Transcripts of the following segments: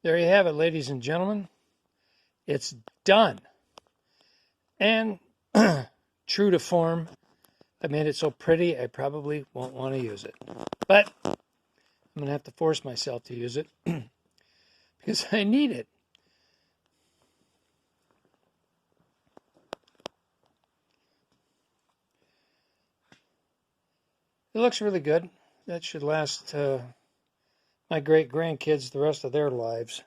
There you have it, ladies and gentlemen. It's done. And true to form, I made it so pretty I probably won't want to use it. But I'm going to have to force myself to use it because I need it. It looks really good. That should last my great grandkids the rest of their lives.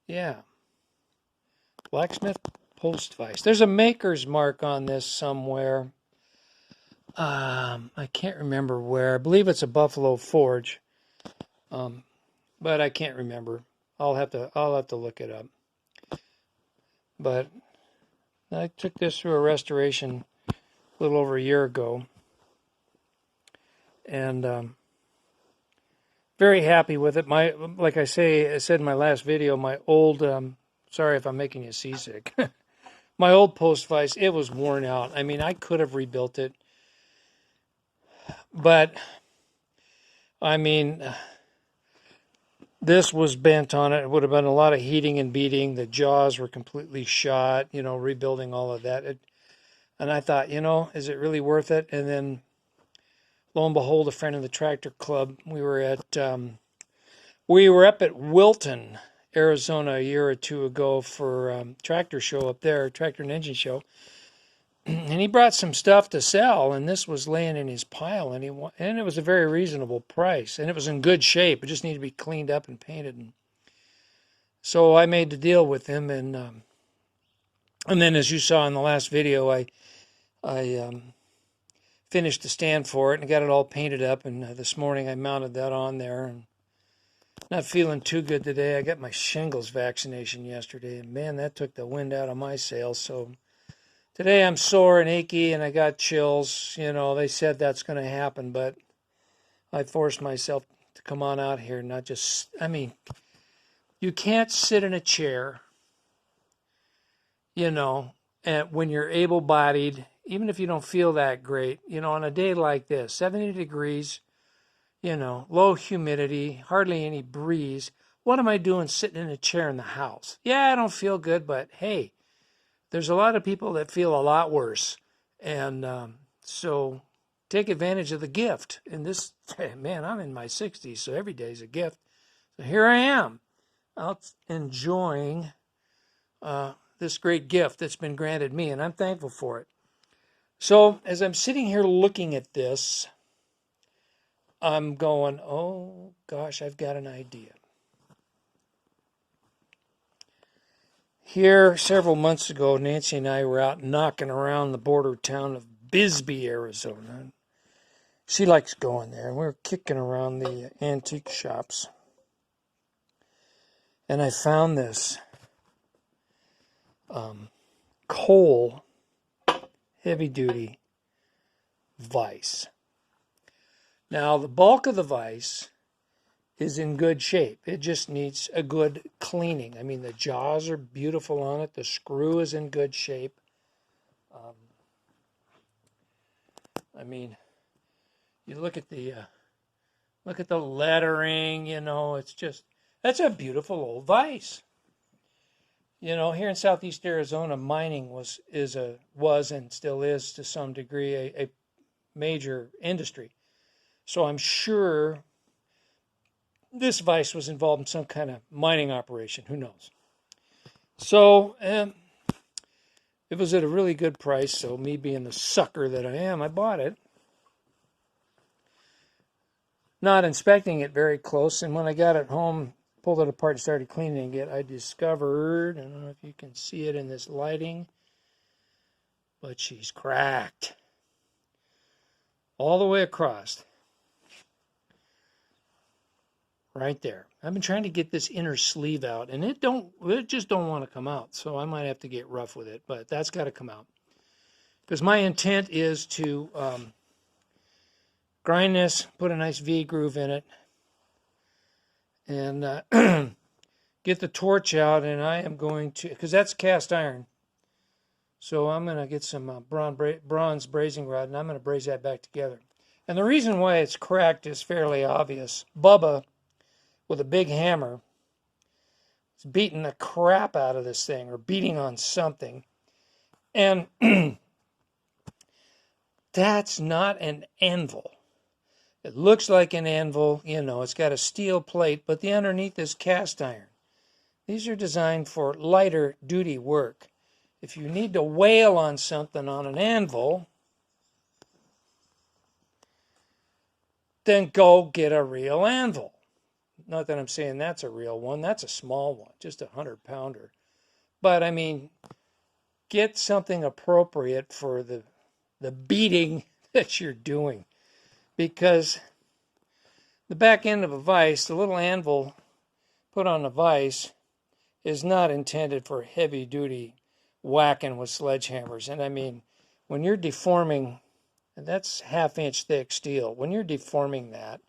Yeah. Blacksmith post vise. There's a maker's mark on this somewhere. I can't remember where. I believe it's a Buffalo Forge, but I can't remember. I'll have to look it up. But I took this through a restoration a little over a year ago, and very happy with it. Like I said in my last video, my old sorry if I'm making you seasick. My old post vise, it was worn out. I mean, I could have rebuilt it, but I mean, this was bent on it. It would have been a lot of heating and beating. The jaws were completely shot, rebuilding all of that. And I thought, is it really worth it? And then lo and behold, a friend of the tractor club, we were up at Wilton, Arizona a year or two ago for tractor show up there, tractor and engine show. And he brought some stuff to sell, and this was laying in his pile, and it was a very reasonable price, and it was in good shape. It just needed to be cleaned up and painted. And so I made the deal with him, and then as you saw in the last video, I finished the stand for it and got it all painted up. And this morning I mounted that on there, and not feeling too good today. I got my shingles vaccination yesterday, and man, that took the wind out of my sails. So today I'm sore and achy, and I got chills. They said that's going to happen, but I forced myself to come on out here, not just, you can't sit in a chair, and when you're able-bodied, even if you don't feel that great, on a day like this, 70 degrees, low humidity, hardly any breeze. What am I doing sitting in a chair in the house? Yeah, I don't feel good, but hey, there's a lot of people that feel a lot worse. And so take advantage of the gift. And this, man, I'm in my 60s, so every day is a gift. So here I am, out enjoying this great gift that's been granted me, and I'm thankful for it. So as I'm sitting here looking at this, I'm going, oh gosh, I've got an idea. Here, several months ago, Nancy and I were out knocking around the border town of Bisbee, Arizona. She likes going there, and we were kicking around the antique shops. And I found this coal heavy-duty vise. Now, the bulk of the vise is in good shape. It just needs a good cleaning. I mean, the jaws are beautiful on it. The screw is in good shape. You look at the lettering. It's just, that's a beautiful old vise. Here in southeast Arizona, mining was and still is to some degree a major industry. So I'm sure this vise was involved in some kind of mining operation. Who knows? So it was at a really good price. So me being the sucker that I am, I bought it. Not inspecting it very close. And when I got it home, pulled it apart and started cleaning it, I discovered, I don't know if you can see it in this lighting, but she's cracked all the way across. Right there. I've been trying to get this inner sleeve out, and it just don't want to come out. So I might have to get rough with it, but that's got to come out. Because my intent is to grind this, put a nice V groove in it, and get the torch out, and I am going to, because that's cast iron. So I'm going to get some bronze brazing rod, and I'm going to braze that back together. And the reason why it's cracked is fairly obvious. Bubba, with a big hammer, is beating the crap out of this thing, or beating on something. And that's not an anvil. It looks like an anvil, you know, it's got a steel plate, but the underneath is cast iron. These are designed for lighter duty work. If you need to wail on something on an anvil, then go get a real anvil. Not that I'm saying that's a real one. That's a small one, just a 100-pounder. But I mean, get something appropriate for the beating that you're doing. Because the back end of a vise, the little anvil put on a vise, is not intended for heavy duty whacking with sledgehammers. And I mean, when you're deforming, and that's 1/2-inch thick steel, when you're deforming that,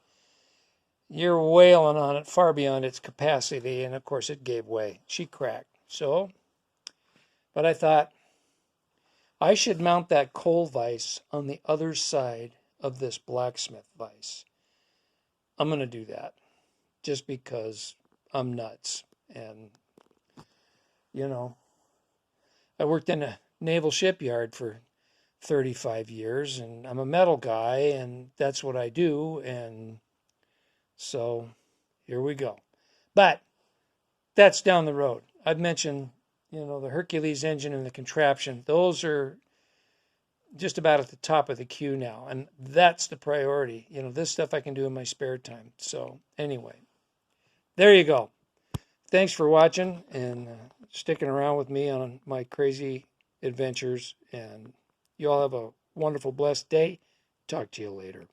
you're wailing on it far beyond its capacity, and of course it gave way. She cracked. So, but I thought I should mount that coal vise on the other side of this blacksmith vise. I'm going to do that just because I'm nuts. And, you know, I worked in a naval shipyard for 35 years, and I'm a metal guy, and that's what I do. And so here we go. But that's down the road. I've mentioned, you know, the Hercules engine and the contraption. Those are just about at the top of the queue now. And that's the priority. You know, this stuff I can do in my spare time. So anyway, there you go. Thanks for watching and sticking around with me on my crazy adventures. And you all have a wonderful, blessed day. Talk to you later.